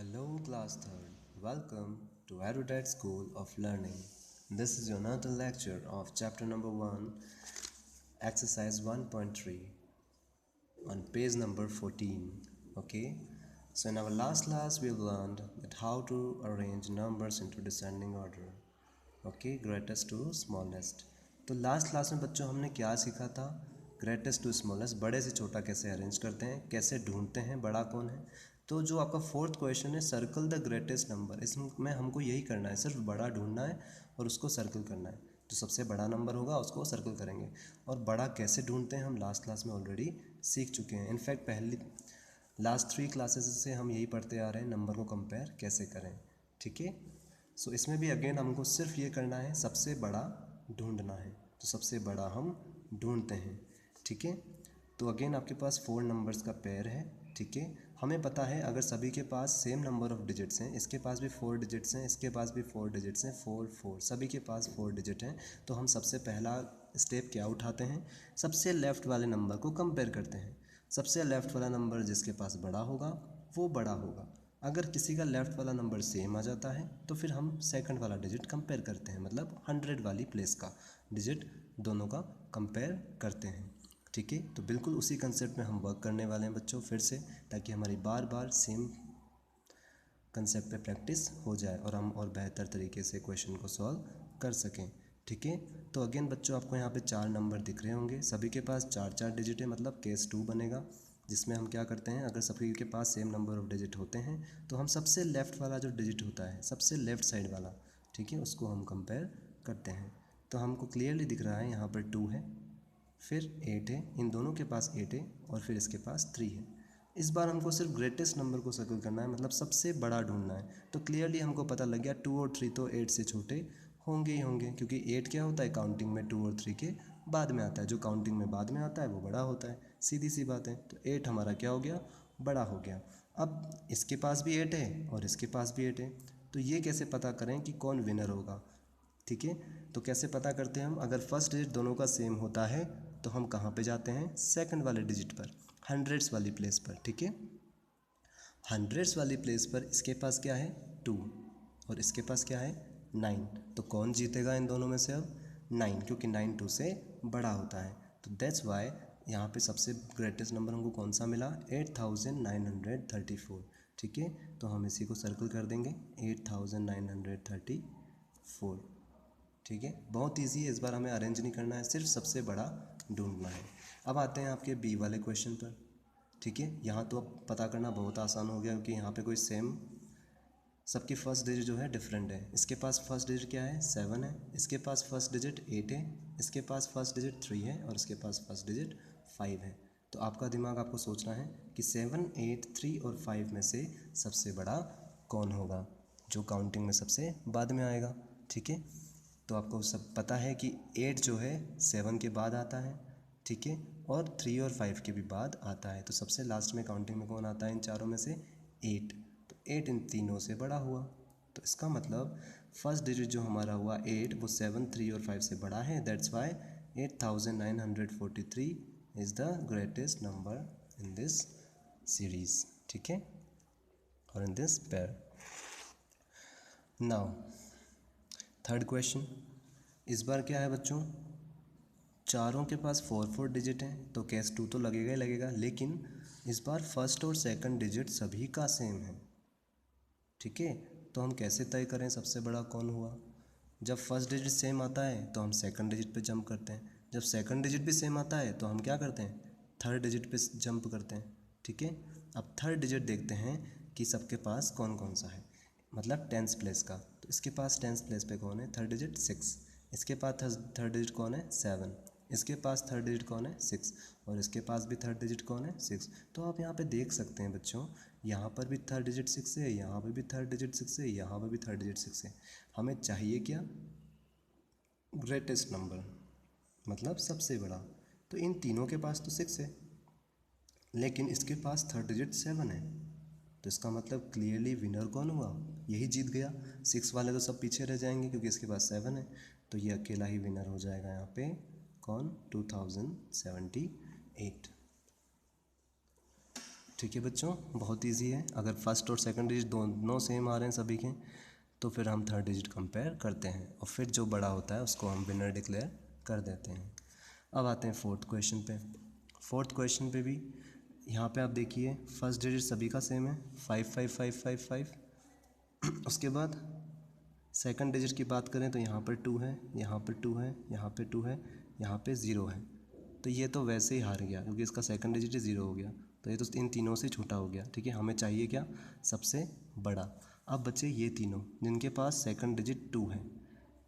Hello, class third. Welcome to Erudite School of Learning. This is your another lecture of chapter number 1, exercise 1.3 on page number 14. Okay, so in our last class, we learned that how to arrange numbers into descending order. Okay, greatest to smallest. तो last class में बच्चों हमने क्या सीखा था? Greatest two smallest, बड़े से छोटा कैसे अरेंज करते हैं, कैसे ढूंढते हैं बड़ा कौन है। तो जो आपका फोर्थ क्वेश्चन है, सर्कल द ग्रेटेस्ट नंबर, इसमें हमको यही करना है, सिर्फ बड़ा ढूंढना है और उसको सर्कल करना है। जो सबसे बड़ा नंबर होगा उसको सर्कल करेंगे। और बड़ा कैसे ढूंढते हैं हम लास्ट क्लास में ऑलरेडी सीख चुके हैं। इनफैक्ट पहली लास्ट 3 क्लासेस से हम यही पढ़ते आ रहे हैं, नंबर को कंपेयर कैसे करें। ठीक है, सो इसमें भी अगेन हमको सिर्फ ये करना है, सबसे बड़ा ढूंढना है। तो सबसे बड़ा हम ढूंढते हैं। ठीक है, तो अगेन आपके पास 4 नंबर्स का पेयर है। ठीक है, हमें पता है अगर सभी के पास सेम नंबर ऑफ डिजिट्स हैं, इसके पास भी 4 डिजिट्स हैं, इसके पास भी 4 डिजिट्स हैं, 4 4, सभी के पास 4 डिजिट हैं, तो हम सबसे पहला स्टेप क्या उठाते हैं, सबसे लेफ़्ट वाले नंबर को कंपेयर करते हैं। सबसे लेफ़्ट वाला नंबर जिसके पास बड़ा होगा वो बड़ा होगा। अगर किसी का लेफ़्ट वाला नंबर सेम आ जाता है तो फिर हम सेकंड वाला डिजिट कंपेयर करते हैं, मतलब 100 वाली प्लेस का डिजिट दोनों का कंपेयर करते हैं। ठीक है, तो बिल्कुल उसी कंसेप्ट में हम वर्क करने वाले हैं बच्चों फिर से, ताकि हमारी बार बार सेम कंसेप्ट पे प्रैक्टिस हो जाए और हम और बेहतर तरीके से क्वेश्चन को सॉल्व कर सकें। ठीक है, तो अगेन बच्चों आपको यहाँ पे 4 नंबर दिख रहे होंगे, सभी के पास 4 4 डिजिट है, मतलब केस 2 बनेगा, जिसमें हम क्या करते हैं, अगर सभी के पास सेम नंबर ऑफ डिजिट होते हैं तो हम सबसे लेफ़्ट वाला जो डिजिट होता है, सबसे लेफ़्ट साइड वाला, ठीक है, उसको हम कंपेयर करते हैं। तो हमको क्लियरली दिख रहा है यहाँ पर 2 है, फिर 8 है, इन दोनों के पास 8 है और फिर इसके पास 3 है। इस बार हमको सिर्फ ग्रेटेस्ट नंबर को सर्कल करना है, मतलब सबसे बड़ा ढूंढना है। तो क्लियरली हमको पता लग गया 2 और 3 तो 8 से छोटे होंगे ही होंगे, क्योंकि 8 क्या होता है, काउंटिंग में 2 और 3 के बाद में आता है, जो काउंटिंग में बाद में आता है वो बड़ा होता है, सीधी सी बात है। तो 8 हमारा क्या हो गया, बड़ा हो गया। अब इसके पास भी 8 है और इसके पास भी 8 है, तो ये कैसे पता करें कि कौन विनर होगा। ठीक है, तो कैसे पता करते हैं हम, अगर फर्स्ट डिजिट दोनों का सेम होता है तो हम कहाँ पे जाते हैं, सेकंड वाले डिजिट पर, हंड्रेड्स वाली प्लेस पर। ठीक है, हंड्रेड्स वाली प्लेस पर इसके पास क्या है, 2 और इसके पास क्या है, 9। तो कौन जीतेगा इन दोनों में से अब, 9, क्योंकि 9 2 से बड़ा होता है। तो दैट्स वाई यहाँ पे सबसे ग्रेटेस्ट नंबर हमको कौन सा मिला, 8934। ठीक है, तो हम इसी को सर्कल कर देंगे, 8934। ठीक है, बहुत इजी है, इस बार हमें अरेंज नहीं करना है, सिर्फ सबसे बड़ा ढूंढना है। अब आते हैं आपके बी वाले क्वेश्चन पर। ठीक है, यहाँ तो अब पता करना बहुत आसान हो गया, क्योंकि यहाँ पे कोई सेम, सबकी फर्स्ट डिजिट जो है डिफरेंट है। इसके पास फर्स्ट डिजिट क्या है, 7 है, इसके पास फर्स्ट डिजिट 8 है, इसके पास फर्स्ट डिजिट 3 है और इसके पास फर्स्ट डिजिट 5 है। तो आपका दिमाग आपको सोचना है कि 7 8 3 और 5 में से सबसे बड़ा कौन होगा, जो काउंटिंग में सबसे बाद में आएगा। ठीक है, तो आपको सब पता है कि 8 जो है 7 के बाद आता है। ठीक है, और 3 और 5 के भी बाद आता है, तो सबसे लास्ट में काउंटिंग में कौन आता है इन चारों में से, 8। तो 8 इन तीनों से बड़ा हुआ, तो इसका मतलब फर्स्ट डिजिट जो हमारा हुआ 8, वो 7 3 और 5 से बड़ा है। That's why 8943 is the greatest number in this series. ठीक है, और in this pair. Now third question, इस बार क्या है बच्चों, चारों के पास 4 4 डिजिट हैं, तो केस 2 तो लगेगा ही लगेगा, लेकिन इस बार फर्स्ट और सेकंड डिजिट सभी का सेम है। ठीक है, तो हम कैसे तय करें सबसे बड़ा कौन हुआ। जब फर्स्ट डिजिट सेम आता है तो हम सेकंड डिजिट पे जंप करते हैं, जब सेकंड डिजिट भी सेम आता है तो हम क्या करते हैं, थर्ड डिजिट पे जंप करते हैं। ठीक है, अब थर्ड डिजिट देखते हैं कि सबके पास कौन कौन सा है, मतलब टेंस प्लेस का। तो इसके पास टेंस प्लेस पे कौन है, थर्ड डिजिट 6, इसके पास थर्ड डिजिट कौन है, 7, इसके पास थर्ड डिजिट कौन है, 6, और इसके पास भी थर्ड डिजिट कौन है, 6। तो आप यहाँ पे देख सकते हैं बच्चों, यहाँ पर भी थर्ड डिजिट 6 है, यहाँ पर भी थर्ड डिजिट 6 है, यहाँ पर भी थर्ड डिजिट 6 है। हमें चाहिए क्या, ग्रेटेस्ट नंबर, मतलब सबसे बड़ा। तो इन तीनों के पास तो 6 है, लेकिन इसके पास थर्ड डिजिट 7 है, तो इसका मतलब क्लियरली विनर कौन हुआ, यही जीत गया। 6 वाले तो सब पीछे रह जाएंगे क्योंकि इसके पास 7 है, तो ये अकेला ही विनर हो जाएगा यहाँ पे, कौन, 2078। ठीक है बच्चों, बहुत इजी है। अगर फर्स्ट और सेकंड डिजिट दोनों सेम आ रहे हैं सभी के, तो फिर हम थर्ड डिजिट कंपेयर करते हैं और फिर जो बड़ा होता है उसको हम विनर डिक्लेयर कर देते हैं। अब आते हैं फोर्थ क्वेश्चन पे। फोर्थ क्वेश्चन पे भी यहाँ पे आप देखिए फर्स्ट डिजिट सभी का सेम है 55555। उसके बाद सेकंड डिजिट की बात करें तो यहाँ पर 2 है, यहाँ पर 2 है, यहाँ पे 2 है, यहाँ पे 0 है। तो ये तो वैसे ही हार गया क्योंकि इसका सेकंड डिजिट ही 0 हो गया, तो ये तो इन तीनों से छोटा हो गया। ठीक है, हमें चाहिए क्या, सबसे बड़ा। अब बचे ये तीनों जिनके पास सेकंड डिजिट 2 है।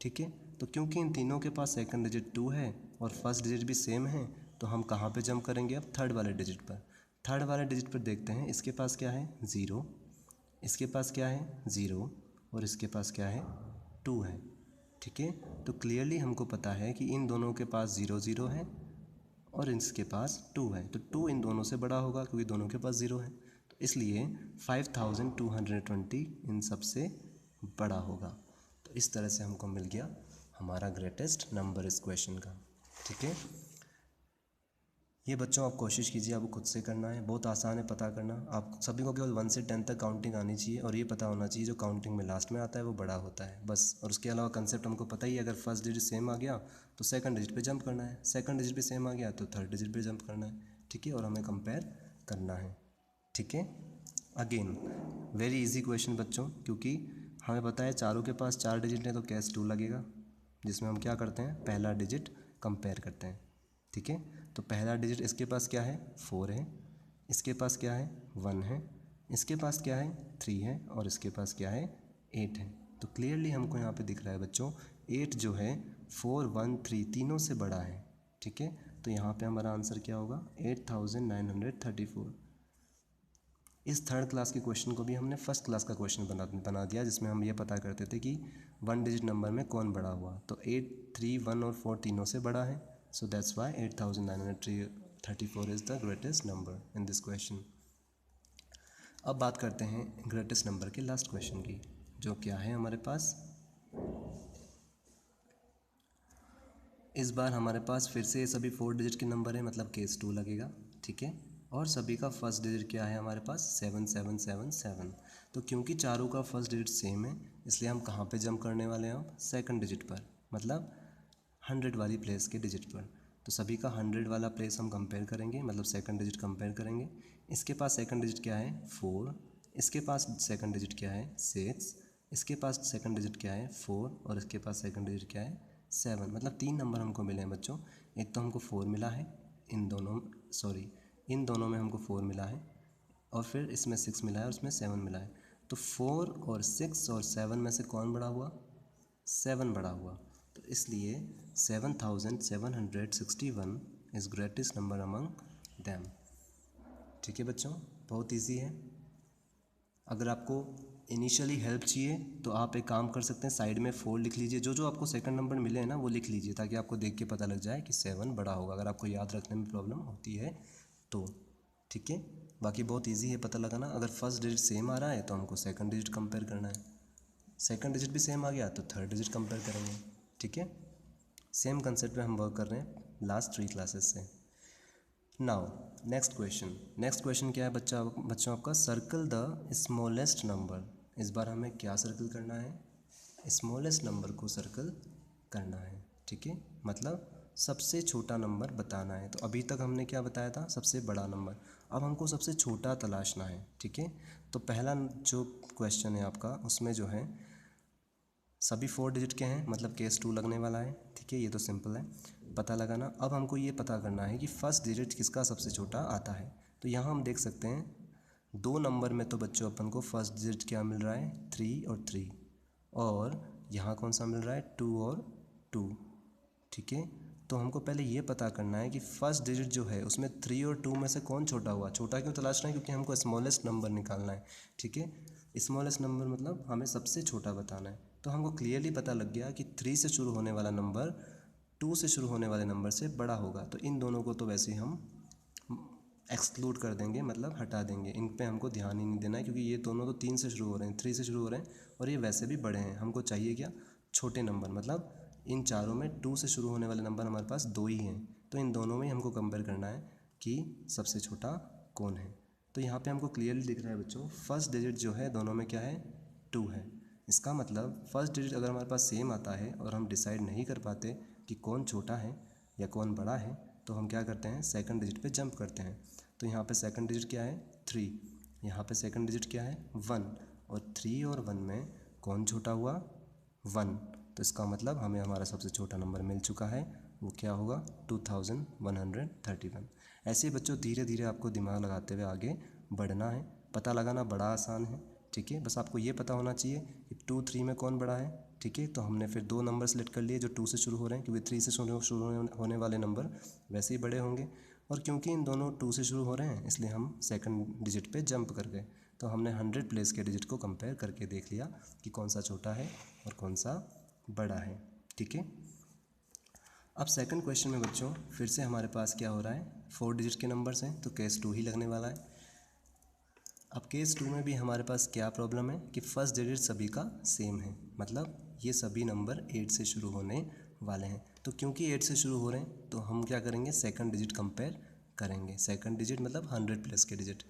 ठीक है, तो क्योंकि इन तीनों के पास सेकंड डिजिट 2 है और फर्स्ट डिजिट भी सेम है, तो हम कहाँ पे जंप करेंगे, अब थर्ड वाले डिजिट पर। थर्ड वाले डिजिट पर देखते हैं, इसके पास क्या है 0, इसके पास क्या है 0 और इसके पास क्या है 2 है। ठीक है, तो क्लियरली हमको पता है कि इन दोनों के पास 0 0 है और इसके पास 2 है, तो 2 इन दोनों से बड़ा होगा क्योंकि दोनों के पास 0 है। तो इसलिए 5220 इन सबसे बड़ा होगा। तो इस तरह से हमको मिल गया हमारा ग्रेटेस्ट नंबर इस क्वेश्चन का। ठीक है, ये बच्चों आप कोशिश कीजिए, आपको खुद से करना है, बहुत आसान है पता करना। आप सभी को केवल 1 से 10 तक काउंटिंग आनी चाहिए और ये पता होना चाहिए जो काउंटिंग में लास्ट में आता है वो बड़ा होता है, बस। और उसके अलावा कंसेप्ट हमको पता ही है, अगर फर्स्ट डिजिट सेम आ गया तो सेकंड डिजिट पे जंप करना है, सेकंड डिजिट पे सेम आ गया तो थर्ड डिजिट पे जंप करना है। ठीक है, और हमें कंपेयर करना है। ठीक है, अगेन वेरी इजी क्वेश्चन बच्चों, क्योंकि हमें पता है चारों के पास 4 डिजिट है तो कैश 2 लगेगा, जिसमें हम क्या करते हैं, पहला डिजिट कंपेयर करते हैं। ठीक है, तो पहला डिजिट इसके पास क्या है 4 है, इसके पास क्या है 1 है, इसके पास क्या है 3 है और इसके पास क्या है 8 है। तो क्लियरली हमको यहाँ पे दिख रहा है बच्चों 8 जो है 4 1 3 तीनों से बड़ा है। ठीक है, तो यहाँ पे हमारा आंसर क्या होगा 8934। इस थर्ड क्लास के क्वेश्चन को भी हमने फर्स्ट क्लास का क्वेश्चन बना दिया, जिसमें हम ये पता करते थे कि 1 डिजिट नंबर में कौन बड़ा हुआ। तो 8 3 1 और 4 तीनों से बड़ा है, so that's why 8934 is the greatest number in this question. अब बात करते हैं ग्रेटेस्ट नंबर के लास्ट क्वेश्चन की, जो क्या है हमारे पास। इस बार हमारे पास फिर से सभी 4 डिजिट के नंबर है, मतलब केस 2 लगेगा। ठीक है, और सभी का फर्स्ट डिजिट क्या है हमारे पास 7777। तो क्योंकि चारों का फर्स्ट डिजिट सेम है, इसलिए हम कहाँ पे जंप करने वाले हैं, अब सेकंड डिजिट पर, मतलब 100 वाली प्लेस के डिजिट पर। तो सभी का 100 वाला प्लेस हम कंपेयर करेंगे, मतलब सेकंड डिजिट कंपेयर करेंगे। इसके पास सेकंड डिजिट क्या है 4, इसके पास सेकंड डिजिट क्या है 6, इसके पास सेकंड डिजिट क्या है 4 और इसके पास सेकंड डिजिट क्या है 7। मतलब 3 नंबर हमको मिले हैं बच्चों। एक तो हमको 4 मिला है, इन दोनों में हमको 4 मिला है, और फिर इसमें 6 मिला है और इसमें 7 मिला है। तो 4 और 6 और 7 में से कौन बड़ा हुआ, 7 बड़ा हुआ। तो इसलिए 7761 is greatest number among them. ठीक है बच्चों, बहुत इजी है। अगर आपको इनिशियली हेल्प चाहिए तो आप एक काम कर सकते हैं, साइड में 4 लिख लीजिए, जो आपको सेकंड नंबर मिले हैं ना वो लिख लीजिए, ताकि आपको देख के पता लग जाए कि 7 बड़ा होगा, अगर आपको याद रखने में प्रॉब्लम होती है तो। ठीक है, बाकी बहुत इजी है पता लगाना। अगर फर्स्ट डिजिट सेम आ रहा है तो हमको सेकंड डिजिट कंपेयर करना है, सेकंड डिजिट भी सेम आ गया तो थर्ड डिजिट कंपेयर करेंगे। ठीक है, सेम कंसेप्ट पे हम वर्क कर रहे हैं लास्ट 3 क्लासेस से। नाउ नेक्स्ट क्वेश्चन क्या है बच्चों आपका, सर्कल द स्मॉलेस्ट नंबर। इस बार हमें क्या सर्कल करना है, स्मॉलेस्ट नंबर को सर्कल करना है। ठीक है, मतलब सबसे छोटा नंबर बताना है। तो अभी तक हमने क्या बताया था, सबसे बड़ा नंबर, अब हमको सबसे छोटा तलाशना है। ठीक है, तो पहला जो क्वेश्चन है आपका उसमें जो है सभी 4 डिजिट के हैं, मतलब केस 2 लगने वाला है। ठीक है, ये तो सिंपल है पता लगाना। अब हमको ये पता करना है कि फर्स्ट डिजिट किसका सबसे छोटा आता है। तो यहाँ हम देख सकते हैं 2 नंबर में तो बच्चों अपन को फर्स्ट डिजिट क्या मिल रहा है 3 और 3, और यहाँ कौन सा मिल रहा है 2 और 2। ठीक है, तो हमको पहले ये पता करना है कि फर्स्ट डिजिट जो है उसमें 3 और 2 में से कौन छोटा हुआ। छोटा क्यों तलाशना है, क्योंकि हमको स्मॉलेस्ट नंबर निकालना है। ठीक है, स्मॉलेस्ट नंबर मतलब हमें सबसे छोटा बताना है। तो हमको क्लियरली पता लग गया कि 3 से शुरू होने वाला नंबर 2 से शुरू होने वाले नंबर से बड़ा होगा। तो इन दोनों को तो वैसे ही हम एक्सक्लूड कर देंगे, मतलब हटा देंगे, इन पे हमको ध्यान ही नहीं देना है, क्योंकि ये दोनों तो 3 से शुरू हो रहे हैं, 3 से शुरू हो रहे हैं और ये वैसे भी बड़े हैं। हमको चाहिए क्या, छोटे नंबर, मतलब इन चारों में 2 से शुरू होने वाले नंबर हमारे पास 2 ही हैं। तो इन दोनों में हमको कंपेयर करना है कि सबसे छोटा कौन है। तो यहाँ पे हमको क्लियरली दिख रहा है बच्चों, फर्स्ट डिजिट जो है दोनों में क्या है, 2 है। इसका मतलब फर्स्ट डिजिट अगर हमारे पास सेम आता है और हम डिसाइड नहीं कर पाते कि कौन छोटा है या कौन बड़ा है, तो हम क्या करते हैं, सेकंड डिजिट पे जंप करते हैं। तो यहाँ पे सेकंड डिजिट क्या है, 3, यहाँ पे सेकंड डिजिट क्या है, 1, और 3 और 1 में कौन छोटा हुआ, 1। तो इसका मतलब हमें हमारा सबसे छोटा नंबर मिल चुका है, वो क्या होगा, 2131। ऐसे बच्चों धीरे धीरे आपको दिमाग लगाते हुए आगे बढ़ना है। पता लगाना बड़ा आसान है, ठीक है। बस आपको ये पता होना चाहिए कि 2, 3 में कौन बड़ा है, ठीक है। तो हमने फिर 2 नंबर सेलेक्ट कर लिए जो 2 से शुरू हो रहे हैं, क्योंकि 3 से शुरू होने वाले नंबर वैसे ही बड़े होंगे। और क्योंकि इन दोनों 2 से शुरू हो रहे हैं, इसलिए हम सेकंड डिजिट पे जंप कर गए। तो हमने 100 प्लेस के डिजिट को कंपेयर करके देख लिया कि कौन सा छोटा है और कौन सा बड़ा है, ठीक है। अब सेकंड क्वेश्चन में बच्चों फिर से हमारे पास क्या हो रहा है, 4 डिजिट के नंबर्स हैं, तो केस 2 ही लगने वाला है। अब केस 2 में भी हमारे पास क्या प्रॉब्लम है कि फर्स्ट डिजिट सभी का सेम है, मतलब ये सभी नंबर 8 से शुरू होने वाले हैं। तो क्योंकि 8 से शुरू हो रहे हैं तो हम क्या करेंगे, सेकंड डिजिट कंपेयर करेंगे। सेकंड डिजिट मतलब 100 प्लस के डिजिट।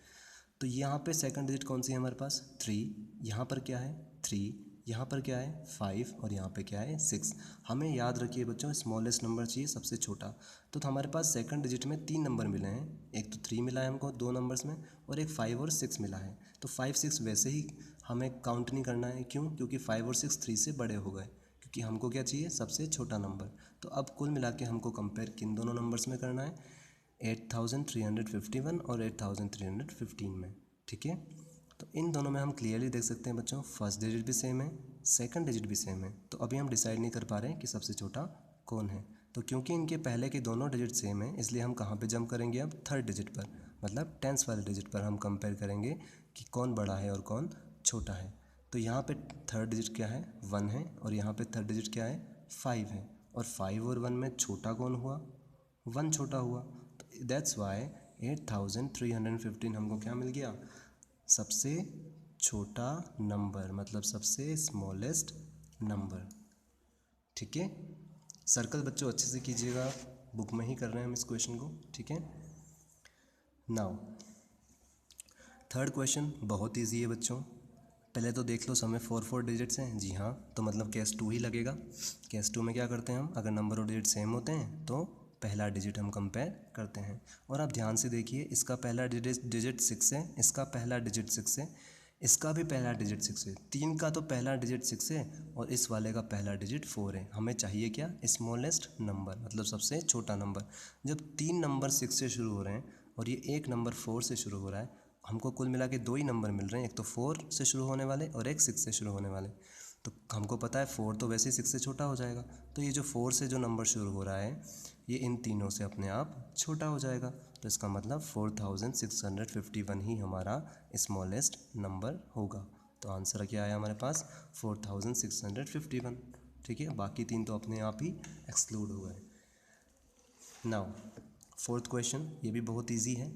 तो यहाँ पे सेकंड डिजिट कौन सी है हमारे पास, 3, यहाँ पर क्या है 3, यहाँ पर क्या है 5, और यहाँ पे क्या है 6। हमें याद रखिए बच्चों, स्मॉलेस्ट नंबर चाहिए सबसे छोटा। तो हमारे पास सेकंड डिजिट में 3 नंबर मिले हैं, एक तो 3 मिला है हमको 2 नंबर्स में, और एक 5 और 6 मिला है। तो 5, 6 वैसे ही हमें काउंट नहीं करना है, क्यों, क्योंकि 5 और 6 3 से बड़े हो गए, क्योंकि हमको क्या चाहिए, सबसे छोटा नंबर। तो अब कुल मिला के हमको कंपेयर किन दोनों नंबर्स में करना है, 8351 और 8315 में, ठीक है। तो इन दोनों में हम क्लियरली देख सकते हैं बच्चों, फर्स्ट डिजिट भी सेम है, सेकंड डिजिट भी सेम है। तो अभी हम डिसाइड नहीं कर पा रहे हैं कि सबसे छोटा कौन है। तो क्योंकि इनके पहले के दोनों डिजिट सेम है, इसलिए हम कहाँ पे जंप करेंगे, अब थर्ड डिजिट पर, मतलब टेंस वाले डिजिट पर हम कंपेयर करेंगे कि कौन बड़ा है और कौन छोटा है। तो यहाँ पे थर्ड डिजिट क्या है, 1 है, और यहाँ पे थर्ड डिजिट क्या है, 5 है। और 5 और 1 में छोटा कौन हुआ, 1 छोटा हुआ। तो दैट्स वाई 8315 हमको क्या मिल गया, सबसे छोटा नंबर, मतलब सबसे स्मॉलेस्ट नंबर, ठीक है। सर्कल बच्चों अच्छे से कीजिएगा, बुक में ही कर रहे हैं हम इस क्वेश्चन को, ठीक है। नाउ थर्ड क्वेश्चन बहुत इजी है बच्चों। पहले तो देख लो समय 4 डिजिट्स हैं, जी हाँ, तो मतलब केस 2 ही लगेगा। केस 2 में क्या करते हैं हम, अगर नंबर और डिजिट सेम होते हैं तो पहला डिजिट हम कंपेयर करते हैं। और आप ध्यान से देखिए, इसका पहला डिजिट 6 है, इसका पहला डिजिट 6 है, इसका भी पहला डिजिट 6 है, 3 का तो पहला डिजिट 6 है, और इस वाले का पहला डिजिट 4 है। हमें चाहिए क्या, स्मॉलेस्ट नंबर, मतलब सबसे छोटा नंबर। जब 3 नंबर 6 से शुरू हो रहे हैं और ये एक नंबर 4 से शुरू हो रहा है, हमको कुल मिला के 2 ही नंबर मिल रहे हैं, एक तो 4 से शुरू होने वाले और एक 6 से शुरू होने वाले। तो हमको पता है 4 तो वैसे ही 6 से छोटा हो जाएगा, तो ये जो 4 से जो नंबर शुरू हो रहा है ये इन तीनों से अपने आप छोटा हो जाएगा। तो इसका मतलब 4651 ही हमारा स्मॉलेस्ट नंबर होगा। तो आंसर क्या आया हमारे पास, 4651, ठीक है। बाकी 3 तो अपने आप ही एक्सक्लूड हो गए। नाउ फोर्थ क्वेश्चन, ये भी बहुत ईजी है।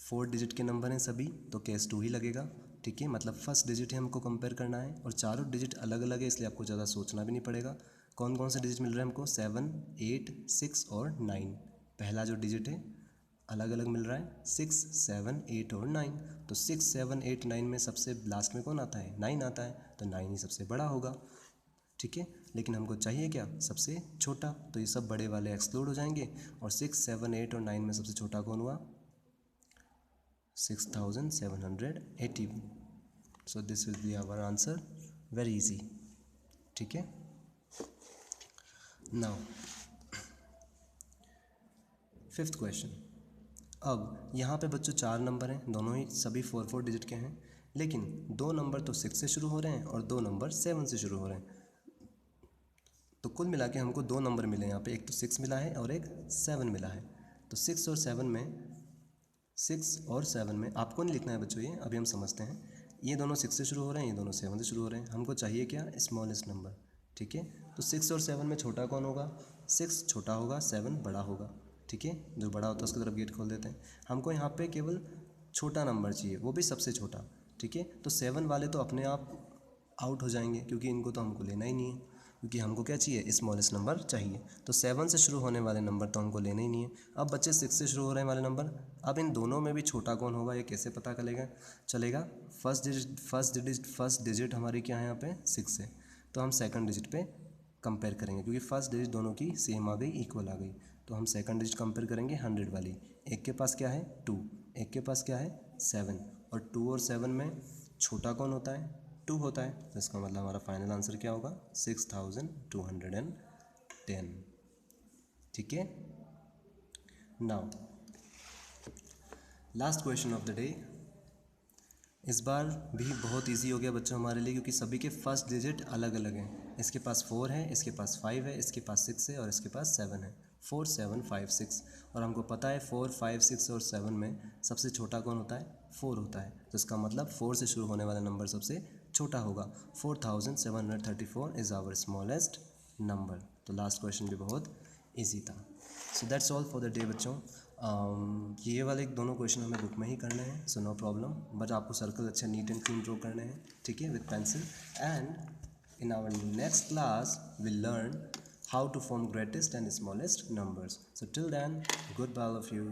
4 डिजिट के नंबर हैं सभी, तो केस 2 ही लगेगा, ठीक है। मतलब फर्स्ट डिजिट है हमको कंपेयर करना है, और चारों डिजिट अलग अलग है, इसलिए आपको ज़्यादा सोचना भी नहीं पड़ेगा। कौन कौन से डिजिट मिल रहे हैं हमको, 7, 8, 6 और 9। पहला जो डिजिट है अलग अलग मिल रहा है, 6, 7, 8 और 9। तो 6, 7, 8, 9 में सबसे लास्ट में कौन आता है, 9 आता है, तो 9 ही सबसे बड़ा होगा, ठीक है। लेकिन हमको चाहिए क्या, सबसे छोटा। तो ये सब बड़े वाले एक्सक्लूड हो जाएंगे, और 6, 7, 8 और 9 में सबसे छोटा कौन हुआ, 6781। So this will be our answer, very easy, ठीक है। Now fifth question. अब यहाँ पे बच्चों 4 नंबर हैं, दोनों ही सभी 4 डिजिट के हैं, लेकिन 2 नंबर तो 6 से शुरू हो रहे हैं और 2 नंबर 7 से शुरू हो रहे हैं। तो कुल मिला के हमको 2 नंबर मिले यहाँ पे, एक तो 6 मिला है और एक 7 मिला है। तो 6 और 7 में आपको नहीं लिखना है बच्चों, ये अभी हम समझते हैं। ये दोनों 6 से शुरू हो रहे हैं, ये दोनों 7 से शुरू हो रहे हैं। हमको चाहिए क्या, स्मॉलेस्ट नंबर, ठीक है। तो 6 और 7 में छोटा कौन होगा, 6 छोटा होगा, 7 बड़ा होगा, ठीक है। जो बड़ा होता है उसकी तरफ गेट खोल देते हैं। हमको यहाँ पे केवल छोटा नंबर चाहिए, वो भी सबसे छोटा, ठीक है। तो 7 वाले तो अपने आप आउट हो जाएंगे, क्योंकि इनको तो हमको लेना ही नहीं है। क्योंकि हमको क्या चाहिए, स्मॉलेस्ट नंबर चाहिए। तो 7 से शुरू होने वाले नंबर तो हमको लेने ही नहीं है। अब बच्चे 6 से शुरू होने वाले नंबर, अब इन दोनों में भी छोटा कौन होगा ये कैसे पता चलेगा। फर्स्ट डिजिट हमारी क्या है यहाँ पे 6 है, तो हम सेकंड डिजिट पे कंपेयर करेंगे, क्योंकि फर्स्ट डिजिट दोनों की सेम आ गई, इक्वल आ गई। तो हम सेकंड डिजिट कंपेयर करेंगे 100 वाली। एक के पास क्या है 2, एक के पास क्या है 7, और 2 और 7 में छोटा कौन होता है 2 होता है। तो इसका मतलब हमारा फाइनल आंसर क्या होगा 6210। ठीक है। Now last question of the day. इस बार भी बहुत इजी हो गया बच्चों हमारे लिए, क्योंकि सभी के फर्स्ट डिजिट अलग अलग हैं। इसके पास 4 है, इसके पास 5 है, इसके पास 6 है और इसके पास 7 है। 4 7 5 6, और हमको पता है 4 5 6 और 7 में सबसे छोटा कौन होता है 4 होता है। तो इसका मतलब 4 से शुरू होने वाला नंबर सबसे छोटा होगा। 4734 इज़ आवर स्मॉलेस्ट नंबर। तो लास्ट क्वेश्चन भी बहुत ईजी था। So that's all for the day बच्चों। ये वाले दोनों क्वेश्चन हमें बुक में ही करने हैं, सो नो प्रॉब्लम, बट आपको सर्कल अच्छे नीट एंड क्लीन ड्रॉ करने हैं, ठीक है, with pencil. And in our next class will learn how to form greatest and smallest numbers. So till then, good bye all of you.